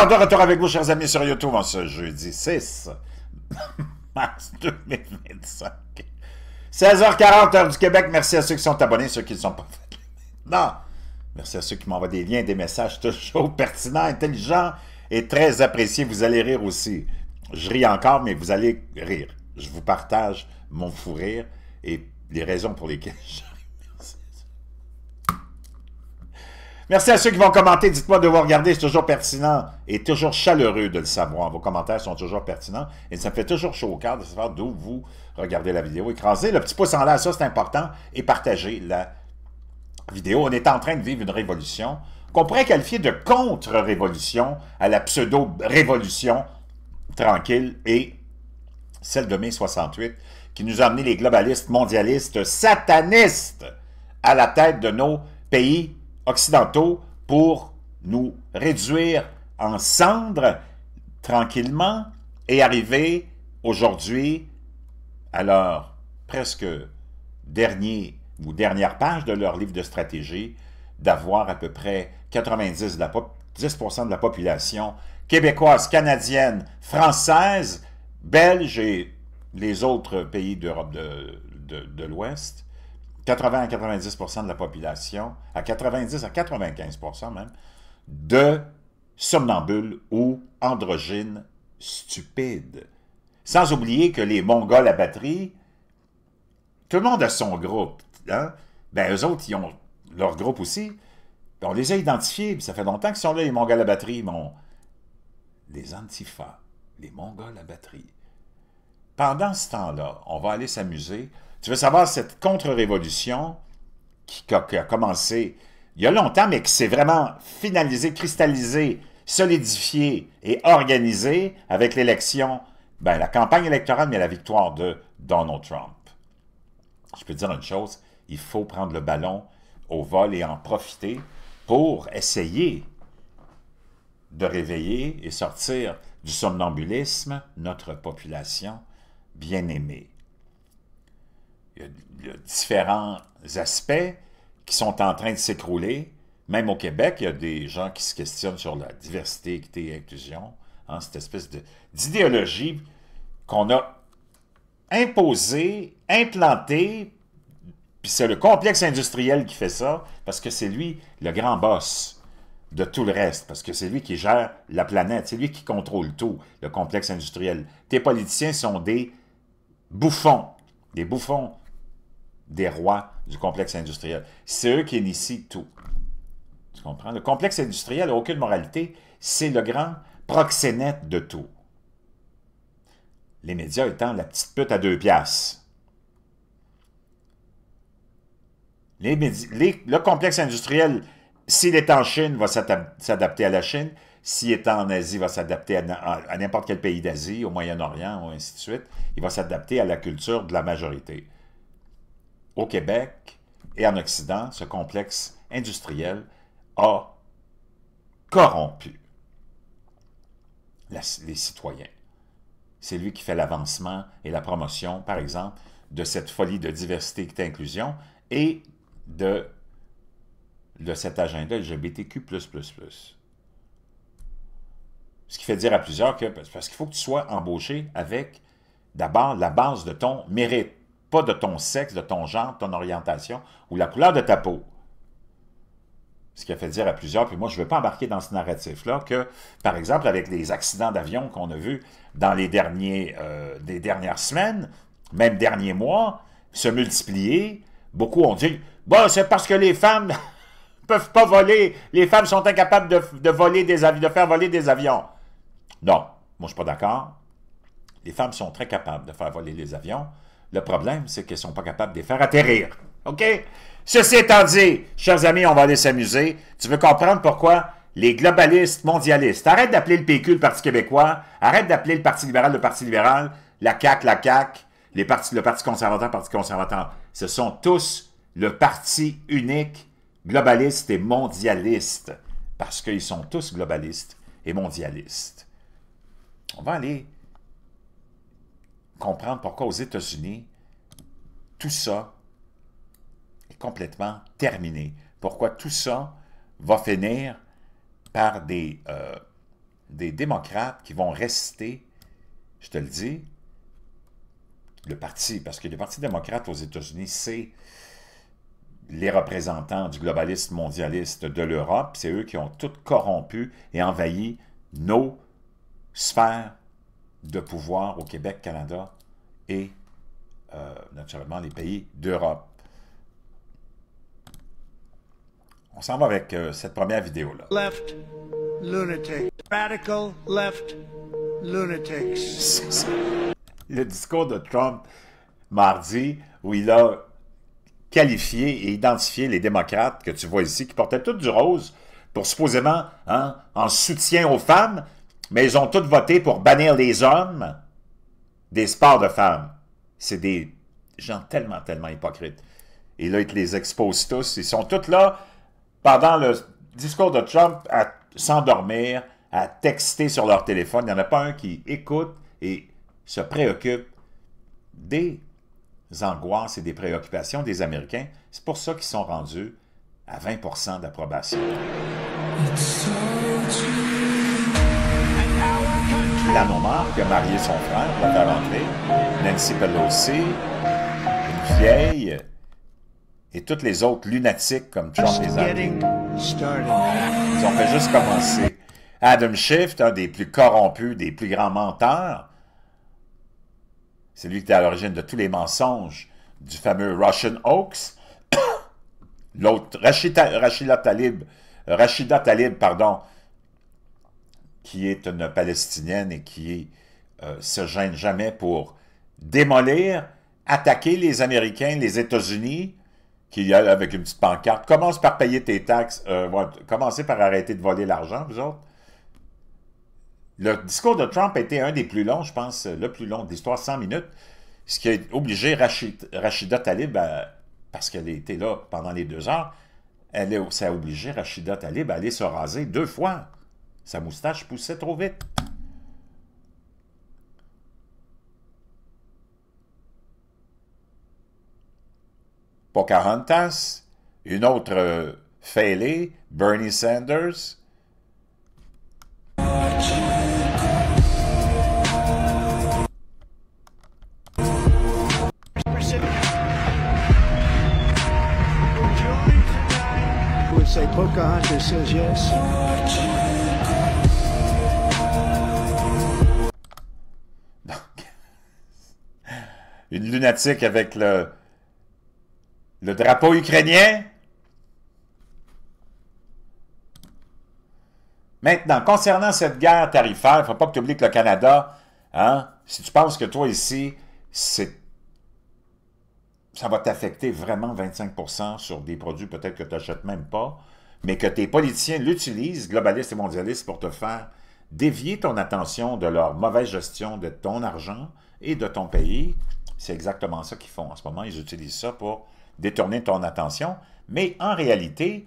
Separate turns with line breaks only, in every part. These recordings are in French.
Alors, de retour avec vous, chers amis, sur YouTube, en ce jeudi 6 mars 2025. 16h40, heure du Québec. Merci à ceux qui sont abonnés, ceux qui ne sont pas fait. Non. Merci à ceux qui m'envoient des liens, des messages toujours pertinents, intelligents et très appréciés. Vous allez rire aussi. Je ris encore, mais vous allez rire. Je vous partage mon fou rire et les raisons pour lesquelles je ris. Merci à ceux qui vont commenter. Dites-moi de vous regarder, c'est toujours pertinent et toujours chaleureux de le savoir. Vos commentaires sont toujours pertinents et ça me fait toujours chaud au cœur de savoir d'où vous regardez la vidéo. Écrasez le petit pouce en l'air, ça c'est important, et partagez la vidéo. On est en train de vivre une révolution qu'on pourrait qualifier de contre-révolution à la pseudo-révolution tranquille et celle de mai 68 qui nous a amené les globalistes, mondialistes, satanistes à la tête de nos pays occidentaux pour nous réduire en cendres tranquillement et arriver aujourd'hui à leur presque dernière page de leur livre de stratégie d'avoir à peu près 10% de la population québécoise, canadienne, française, belge et les autres pays d'Europe de l'Ouest, 80 à 90% de la population, à 90 à 95% même, de somnambules ou androgynes stupides. Sans oublier que les Mongols à batterie, tout le monde a son groupe. Hein? Ben, eux autres, ils ont leur groupe aussi. Ben, on les a identifiés, puis ça fait longtemps qu'ils sont là, les Mongols à batterie. Bon, les Antifa, les Mongols à batterie. Pendant ce temps-là, on va aller s'amuser. Tu veux savoir cette contre-révolution qui a commencé il y a longtemps, mais qui s'est vraiment finalisée, cristallisée, solidifiée et organisée avec l'élection, ben, la campagne électorale, mais la victoire de Donald Trump. Je peux te dire une chose, il faut prendre le ballon au vol et en profiter pour essayer de réveiller et sortir du somnambulisme notre population bien-aimée. Il y a différents aspects qui sont en train de s'écrouler. Même au Québec, il y a des gens qui se questionnent sur la diversité, équité et inclusion. Hein, cette espèce d'idéologie qu'on a imposée, implantée, puis c'est le complexe industriel qui fait ça, parce que c'est lui le grand boss de tout le reste, parce que c'est lui qui gère la planète, c'est lui qui contrôle tout, le complexe industriel. Tes politiciens sont des bouffons des rois du complexe industriel. C'est eux qui initient tout. Tu comprends? Le complexe industriel n'a aucune moralité. C'est le grand proxénète de tout. Les médias étant la petite pute à 2 piastres. Le complexe industriel, s'il est en Chine, va s'adapter à la Chine. S'il est en Asie, il va s'adapter à n'importe quel pays d'Asie, au Moyen-Orient, ou ainsi de suite. Il va s'adapter à la culture de la majorité. Au Québec et en Occident, ce complexe industriel a corrompu les citoyens. C'est lui qui fait l'avancement et la promotion, par exemple, de cette folie de diversité et d'inclusion et de cet agenda LGBTQ++. Ce qui fait dire à plusieurs que, parce qu'il faut que tu sois embauché avec, d'abord, la base de ton mérite, pas de ton sexe, de ton genre, de ton orientation ou la couleur de ta peau. Ce qui a fait dire à plusieurs, puis moi je ne veux pas embarquer dans ce narratif-là, que, par exemple, avec les accidents d'avion qu'on a vus dans les dernières semaines, même derniers mois, se multiplier, beaucoup ont dit « Bon, c'est parce que les femmes ne peuvent pas voler, les femmes sont incapables de voler des avions, de faire voler des avions. » Non, moi je ne suis pas d'accord. Les femmes sont très capables de faire voler les avions. Le problème, c'est qu'elles ne sont pas capables de les faire atterrir. OK? Ceci étant dit, chers amis, on va aller s'amuser. Tu veux comprendre pourquoi les globalistes mondialistes, arrête d'appeler le PQ le Parti québécois, arrête d'appeler le Parti libéral le Parti libéral, la CAQ, le Parti conservateur, ce sont tous le parti unique, globaliste et mondialiste, parce qu'ils sont tous globalistes et mondialistes. On va aller comprendre pourquoi aux États-Unis, tout ça est complètement terminé. Pourquoi tout ça va finir par des des démocrates qui vont rester, je te le dis, le parti, parce que le Parti démocrate aux États-Unis, c'est les représentants du globalisme mondialiste de l'Europe, c'est eux qui ont tout corrompu et envahi nos sphères de pouvoir au Québec, Canada et naturellement les pays d'Europe. On s'en va avec cette première vidéo-là.
Left lunatic. Radical left lunatics.
Le discours de Trump mardi, où il a qualifié et identifié les démocrates que tu vois ici, qui portaient tous du rose pour supposément, hein, en soutien aux femmes, mais ils ont tous voté pour bannir les hommes des sports de femmes. C'est des gens tellement, tellement hypocrites. Et là, ils te les exposent tous. Ils sont tous là, pendant le discours de Trump, à s'endormir, à texter sur leur téléphone. Il n'y en a pas un qui écoute et se préoccupe des angoisses et des préoccupations des Américains. C'est pour ça qu'ils sont rendus à 20% d'approbation. Ilhan Omar, qui a marié son frère, va faire entrer. Nancy Pelosi, une vieille, et toutes les autres lunatiques comme Trump les a. Ils ont fait juste commencer. Adam Schiff, un des plus corrompus, des plus grands menteurs, c'est lui qui était à l'origine de tous les mensonges du fameux Russian Hoax. L'autre, Rachida Talib, pardon, qui est une Palestinienne et qui se gêne jamais pour démolir, attaquer les Américains, les États-Unis, qui y a avec une petite pancarte. Commence par payer tes taxes. Commencez par arrêter de voler l'argent, vous autres. Le discours de Trump a été un des plus longs, je pense, le plus long de l'histoire, 100 minutes, ce qui a obligé Rachida Talib, parce qu'elle a été là pendant les 2 heures, ça a obligé Rachida Talib à aller se raser 2 fois. Sa moustache poussait trop vite. Pocahontas, une autre fêlée, Bernie Sanders.
Say Pocahontas says yes.
Donc, une lunatique avec le drapeau ukrainien. Maintenant, concernant cette guerre tarifaire, il ne faut pas que tu oublies que le Canada, hein, si tu penses que toi ici, ça va t'affecter vraiment 25% sur des produits peut-être que tu n'achètes même pas, mais que tes politiciens l'utilisent, globalistes et mondialistes, pour te faire dévier ton attention de leur mauvaise gestion de ton argent et de ton pays. C'est exactement ça qu'ils font en ce moment. Ils utilisent ça pour détourner ton attention. Mais en réalité,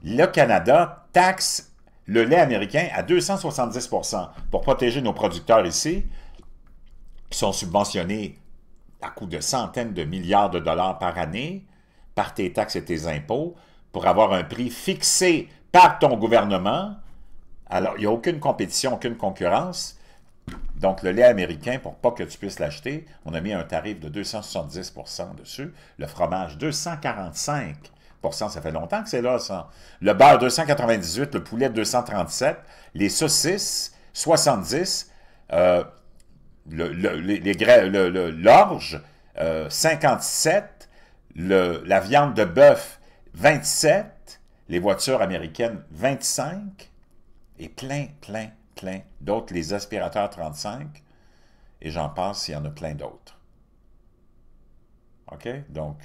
le Canada taxe le lait américain à 270% pour protéger nos producteurs ici, qui sont subventionnés à coût de centaines de milliards de dollars par année, par tes taxes et tes impôts, pour avoir un prix fixé par ton gouvernement. Alors, il n'y a aucune compétition, aucune concurrence. Donc, le lait américain, pour pas que tu puisses l'acheter, on a mis un tarif de 270% dessus. Le fromage, 245%. Ça fait longtemps que c'est là, ça. Le beurre, 298, le poulet, 237, les saucisses, 70, l'orge, 57, la viande de bœuf, 27, les voitures américaines, 25, et plein d'autres, les aspirateurs, 35, et j'en passe, il y en a plein d'autres. OK? Donc,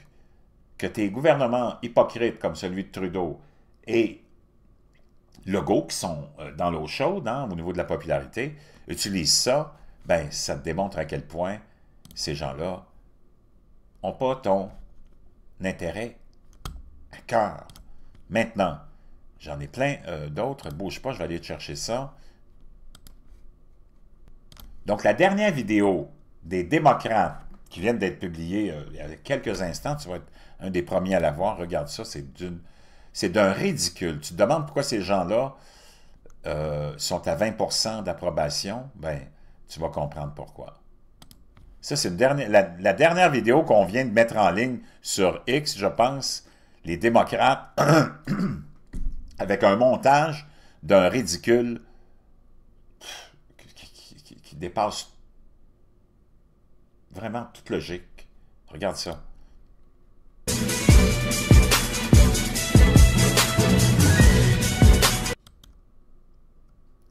que tes gouvernements hypocrites comme celui de Trudeau et Legault, qui sont dans l'eau chaude, hein, au niveau de la popularité, utilisent ça, ben ça te démontre à quel point ces gens-là n'ont pas ton intérêt à cœur. Maintenant, j'en ai plein d'autres. Bouge pas, je vais aller te chercher ça. Donc, la dernière vidéo des démocrates qui viennent d'être publiée il y a quelques instants, tu vas être un des premiers à la voir. Regarde ça, c'est d'un ridicule. Tu te demandes pourquoi ces gens-là sont à 20% d'approbation, ben, tu vas comprendre pourquoi. Ça, c'est la dernière vidéo qu'on vient de mettre en ligne sur X, je pense, les démocrates, avec un montage d'un ridicule qui dépasse vraiment toute logique. Regarde ça.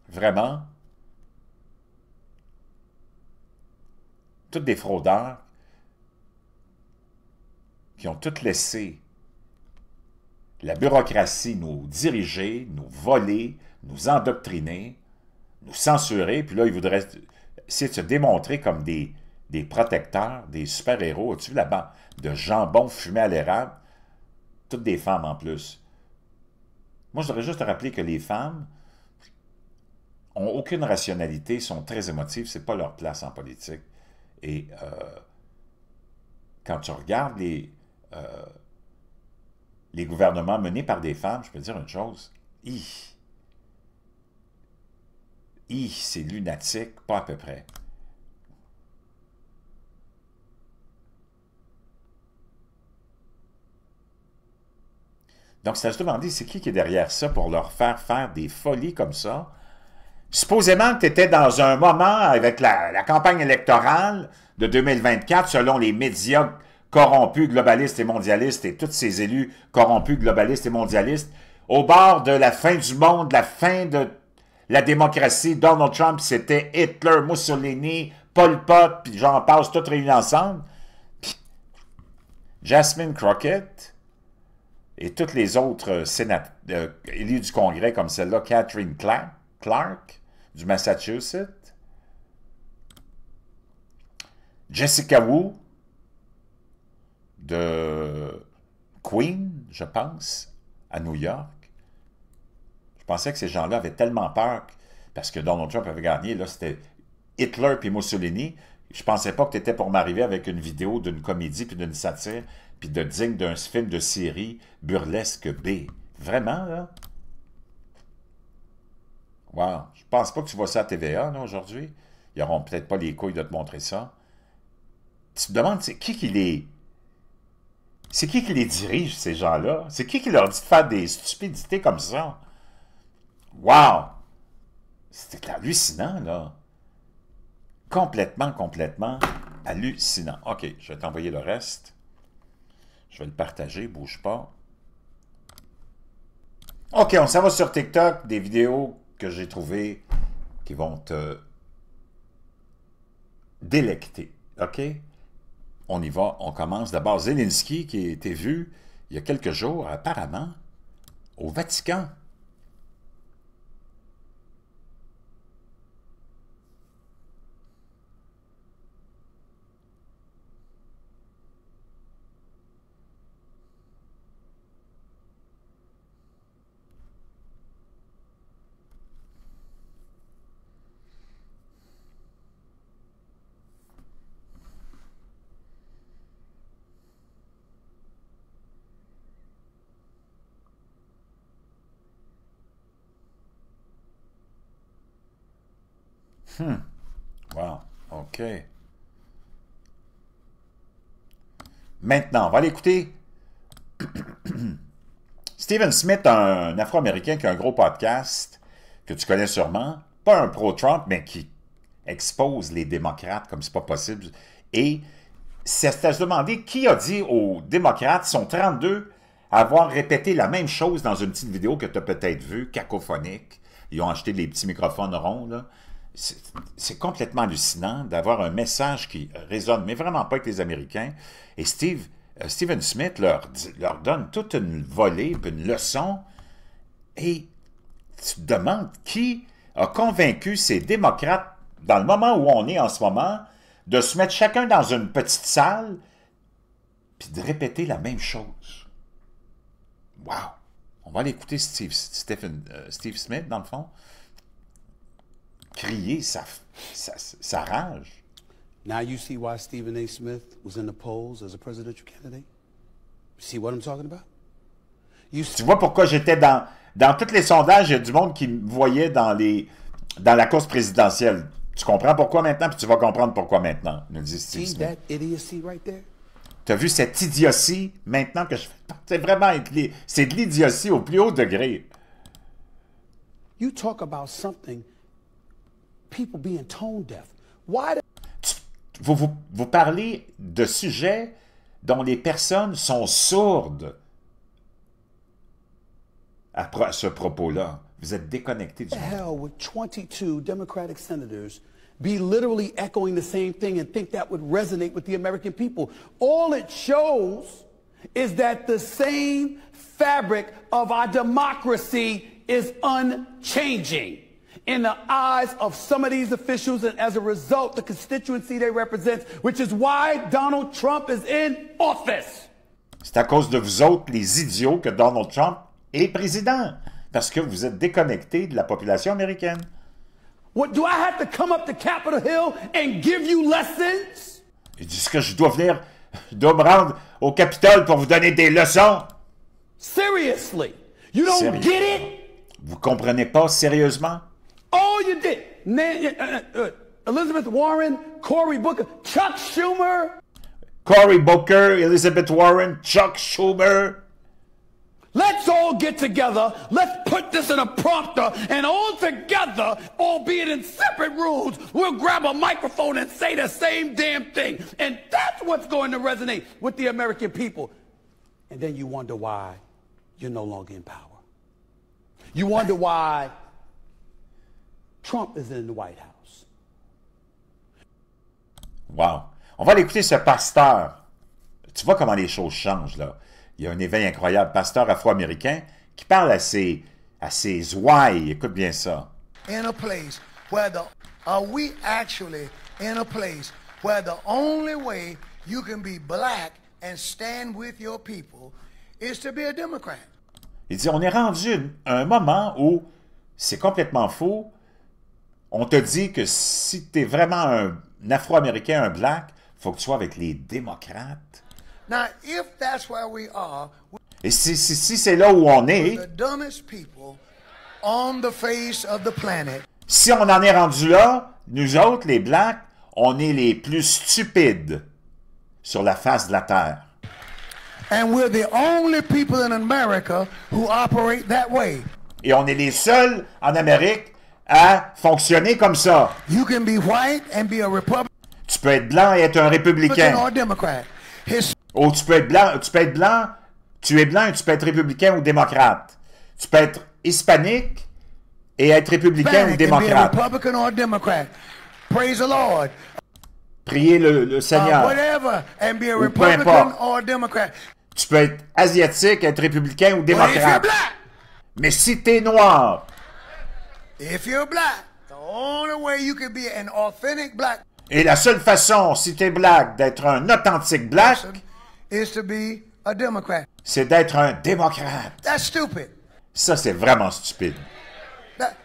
Vraiment, tous des fraudeurs qui ont tout laissé la bureaucratie nous diriger, nous voler, nous endoctriner, nous censurer, puis là, ils voudraient essayer de se démontrer comme des protecteurs, des super-héros. As-tu vu la bande de jambon fumé à l'érable? Toutes des femmes en plus. Moi, je voudrais juste te rappeler que les femmes ont aucune rationalité, sont très émotives, c'est pas leur place en politique. Et quand tu regardes les gouvernements menés par des femmes, je peux te dire une chose, c'est lunatique, pas à peu près. Donc, c'est à se demander, c'est qui est derrière ça pour leur faire des folies comme ça? Supposément que tu étais dans un moment avec la campagne électorale de 2024, selon les médias corrompus, globalistes et mondialistes, et tous ces élus corrompus, globalistes et mondialistes, au bord de la fin du monde, la fin de la démocratie. Donald Trump, c'était Hitler, Mussolini, Pol Pot, puis j'en passe, toutes réunis ensemble. Puis Jasmine Crockett et toutes les autres élus du Congrès, comme celle-là, Catherine Clark, du Massachusetts, Jessica Wu, de Queen, je pense, à New York. Je pensais que ces gens-là avaient tellement peur, parce que Donald Trump avait gagné, là, c'était Hitler puis Mussolini. Je pensais pas que tu étais pour m'arriver avec une vidéo d'une comédie puis d'une satire, puis de digne d'un film de série burlesque B. Vraiment, là? Wow. Je pense pas que tu vois ça à TVA, là, aujourd'hui. Ils n'auront peut-être pas les couilles de te montrer ça. Tu te demandes, c'est qui les... C'est qui les dirige, ces gens-là? C'est qui leur dit de faire des stupidités comme ça? Wow! C'est hallucinant, là. Complètement hallucinant. OK, je vais t'envoyer le reste. Je vais le partager, bouge pas. OK, on s'en va sur TikTok, des vidéos que j'ai trouvées qui vont te délecter. OK? On y va, on commence. D'abord, Zelensky, qui a été vu il y a quelques jours, apparemment, au Vatican. Wow, OK. Maintenant, on va aller écouter Stephen Smith, un Afro-Américain qui a un gros podcast que tu connais sûrement, pas un pro-Trump, mais qui expose les démocrates comme c'est pas possible. Et c'est à se demander qui a dit aux démocrates, ils sont 32, à avoir répété la même chose dans une petite vidéo que tu as peut-être vue, cacophonique. Ils ont acheté des petits microphones ronds, là. C'est complètement hallucinant d'avoir un message qui résonne, mais vraiment pas avec les Américains. Et Stephen Smith leur donne toute une volée, une leçon, et tu te demandes qui a convaincu ces démocrates, dans le moment où on est en ce moment, de se mettre chacun dans une petite salle, puis de répéter la même chose. Wow! On va aller écouter Steve Smith, dans le fond, crier sa rage.
Now you see why Stephen A. Smith was in the polls as a presidential candidate? See what I'm talking about?
Tu vois pourquoi j'étais dans tous les sondages, il y a du monde qui me voyait dans la course présidentielle. Tu comprends pourquoi maintenant, puis tu vas comprendre pourquoi maintenant, nous dit Steve
See
Smith.
that idiocy right there?
Tu as vu cette idiotie maintenant que je fais? C'est vraiment c'est de l'idiotie au plus haut degré.
You talk about something, people being tone deaf. Why
Vous parlez de sujets dont les personnes sont sourdes à ce propos-là. Vous êtes déconnectés du
the
monde.
hell would 22 Democratic senators be literally echoing the same thing and think that would resonate with the American people? All it shows is that the same fabric of our democracy is unchanging in the eyes of some of these officials, and as a result, the constituency they represent, which is why Donald Trump is in office.
C'est à cause de vous autres, les idiots, que Donald Trump est président. Parce que vous êtes déconnectés de la population américaine.
What, do I have to come up to Capitol Hill and give you lessons?
Il dit que je dois me rendre au Capitole pour vous donner des leçons.
Seriously, you don't
Sérieux.
get it?
Vous comprenez pas sérieusement?
All you did, Elizabeth Warren, Cory Booker, Chuck Schumer.
Cory Booker, Elizabeth Warren, Chuck Schumer.
Let's all get together. Let's put this in a prompter, and all together, albeit in separate rooms, we'll grab a microphone and say the same damn thing. And that's what's going to resonate with the American people. And then you wonder why you're no longer in power. You wonder why Trump is in the White House.
Wow. On va aller écouter ce pasteur. Tu vois comment les choses changent, là. Il y a un éveil incroyable. Pasteur afro-américain qui parle à ses ouailles. Écoute bien ça.
In a place where are we actually in a place where the only way you can be black and stand with your people is to be a Democrat?
Il dit, on est rendu à un moment où c'est complètement faux. On te dit que si tu es vraiment un afro-américain, un black, il faut que tu sois avec les démocrates.
Now, if that's where we are,
Et si c'est là où on est,
the dumbest people on the face of the planet,
si on en est rendu là, nous autres, les blacks, on est les plus stupides sur la face de la Terre.
and we're the only people in America who operate that way.
Et on est les seuls en Amérique à fonctionner comme ça.
You can be white and be a Republican
Tu peux être blanc et être un républicain.
or Democrat.
Ou tu peux être blanc, tu es blanc et tu peux être républicain ou démocrate. Tu peux être hispanique et être républicain ou
Hispanic and be a
démocrate.
Republican or Democrat. Praise the Lord.
Prier le Seigneur.
Whatever, and be a
Ou peu
Republican
importe.
or a Democrat.
Tu peux être asiatique, être républicain ou
But if you're
démocrate.
black,
Mais si t'es noir,
if you're black, the only way you can be an authentic black
et la seule façon, si t'es black, d'être un authentique black,
person is to be a Democrat.
c'est d'être un démocrate.
That's stupid.
Ça, c'est vraiment stupide.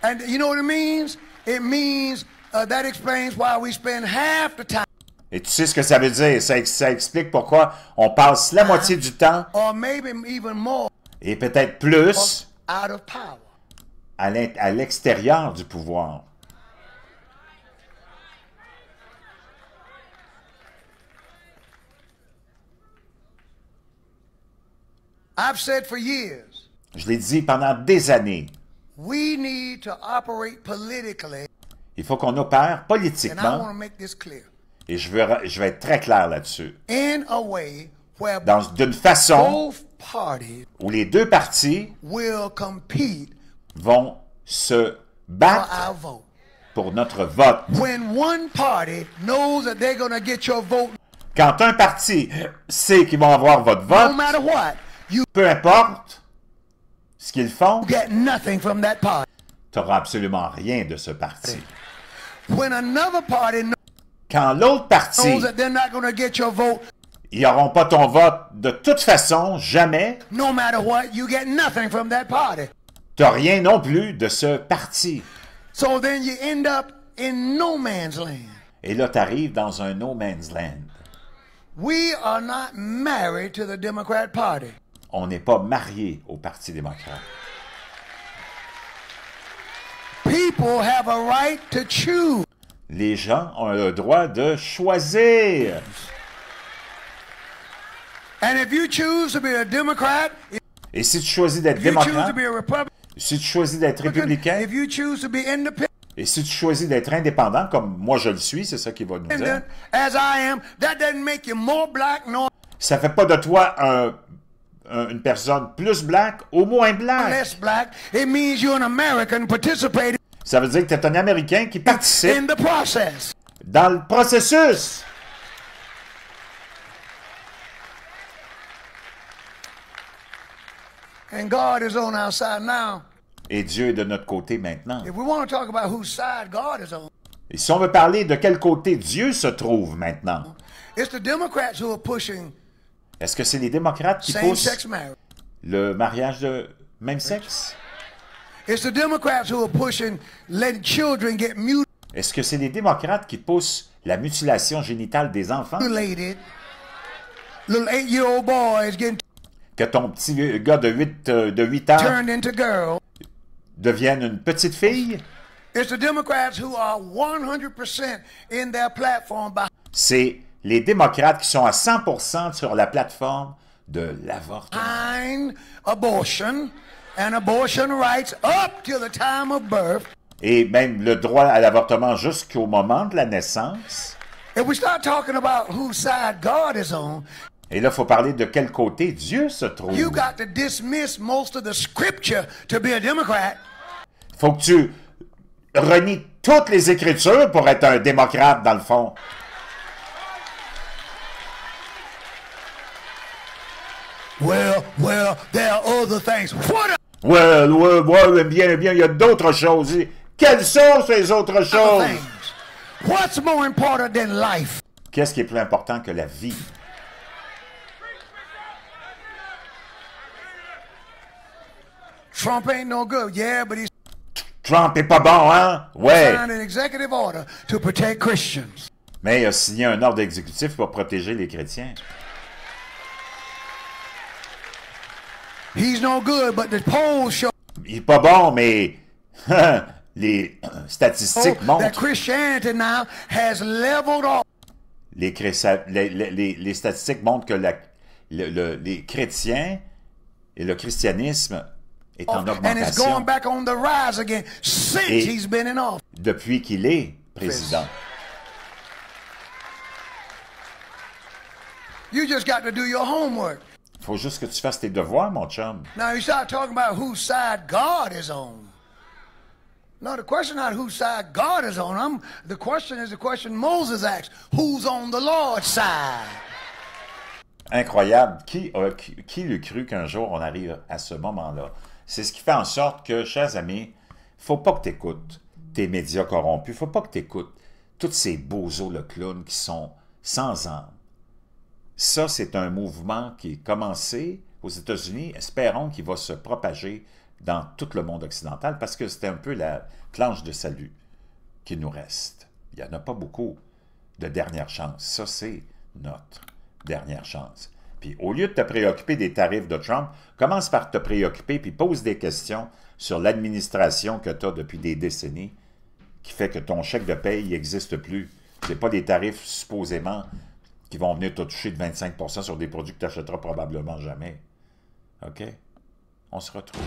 And you know what it means? It means that explains why we spend half the time,
Et tu sais ce que ça veut dire. Ça explique pourquoi on passe la moitié du temps,
or maybe even more,
et peut-être plus,
out of power.
à l'extérieur du pouvoir.
I've said for years,
Je l'ai dit pendant des années.
we need to operate politically,
Il faut qu'on opère
and I want to
politiquement,
make this clear,
et je vais être très clair là-dessus,
in a way where
d'une façon
both parties
où les deux partis
will compete
vont se
for
battre
our vote.
pour notre vote.
When one party knows that they're going to get your vote
Quand un parti sait qu'ils vont avoir votre
no
vote,
matter what, you
peu importe ce qu'ils font,
get nothing from that party.
tu n'auras absolument rien de ce parti.
When another party
Quand l'autre parti,
knows that they're not going to get your vote
ils n'auront pas ton vote de toute façon, jamais,
no matter what, you get nothing from that party.
tu n'as rien non plus de ce parti.
So then you end up in no man's land.
Et là, tu arrives dans un no man's land.
We are not married to the Democrat Party.
On n'est pas marié au Parti démocrate.
People have a right to choose.
Les gens ont le droit de choisir.
And if you choose to be a Democrat,
Et si tu choisis d'être
if you choose to
démocrate,
be a Republican,
si tu choisis d'être républicain,
if you choose to be independent,
et si tu choisis d'être indépendant, comme moi je le suis, c'est ça qu'il va nous dire,
as I am, that doesn't make you more black nor
ça fait pas de toi une personne plus black ou moins black.
less black. It means you're an American participating
Ça veut dire que tu es un Américain qui participe
in the process.
dans le processus.
And God is on our side now.
Et Dieu est de notre côté maintenant.
If we want to talk about whose side God is on,
Et si on veut parler de quel côté Dieu se trouve maintenant,
it's the Democrats who are pushing
est-ce que c'est les démocrates qui poussent
same-sex marriage.
le mariage de même sexe?
It's the Democrats who are pushing letting children get
Est-ce que c'est les démocrates qui poussent la mutilation génitale des enfants?
mutilated. Little 8-year-old boys getting
Que ton petit gars de 8 ans
turned into girls.
devienne une petite fille?
It's the Democrats who are 100% in their platform
C'est les démocrates qui sont à 100% sur la plateforme de l'avortement.
behind abortion and abortion rights up till the time of birth.
Et même le droit à l'avortement jusqu'au moment de la naissance.
If we start talking about whose side God is on,
Et là, il faut parler de quel côté Dieu se trouve.
you got to dismiss most of the scripture to be a Democrat.
Il faut que tu renies toutes les Écritures pour être un démocrate, dans le fond.
Well, there are other things. What are
Ouais, bien, il y a d'autres choses. Quelles sont ces autres
other
choses?
things? What's more important than life?
Qu'est-ce qui est plus important que la vie?
Trump ain't no good. Yeah, but he's
Trump est pas bon, hein? Ouais.
signed an executive order to protect Christians.
Mais il a signé un ordre exécutif pour protéger les chrétiens.
He's no good, but the polls show
Il est pas bon, mais les statistiques
that
montrent.
Christianity now has leveled off.
Les statistiques montrent que les chrétiens et le christianisme est en
And it's going
augmentation
back on the rise again since
Et-
he's been in office.
depuis qu'il est président.
You just got to do your homework.
Il faut juste que tu fasses tes devoirs, mon chum.
Now you start talking about whose side God is on. No, the question not whose side God is on. The question is the question Moses asked. Who's on the Lord's side?
Incroyable. Qui l'eût cru qu'un jour on arrive à ce moment-là? C'est ce qui fait en sorte que, chers amis, faut pas que tu écoutes tes médias corrompus, faut pas que tu écoutes tous ces bozos le clown qui sont sans âme. Ça, c'est un mouvement qui est commencé aux États-Unis. Espérons qu'il va se propager dans tout le monde occidental parce que c'est un peu la planche de salut qui nous reste. Il n'y en a pas beaucoup de dernière chance. Ça, c'est notre dernière chance. Puis au lieu de te préoccuper des tarifs de Trump, commence par te préoccuper puis pose des questions sur l'administration que tu as depuis des décennies qui fait que ton chèque de paye n'existe plus. Ce n'est pas des tarifs supposément qui vont venir te toucher de 25% sur des produits que tu n'achèteras probablement jamais. OK? On se retrouve.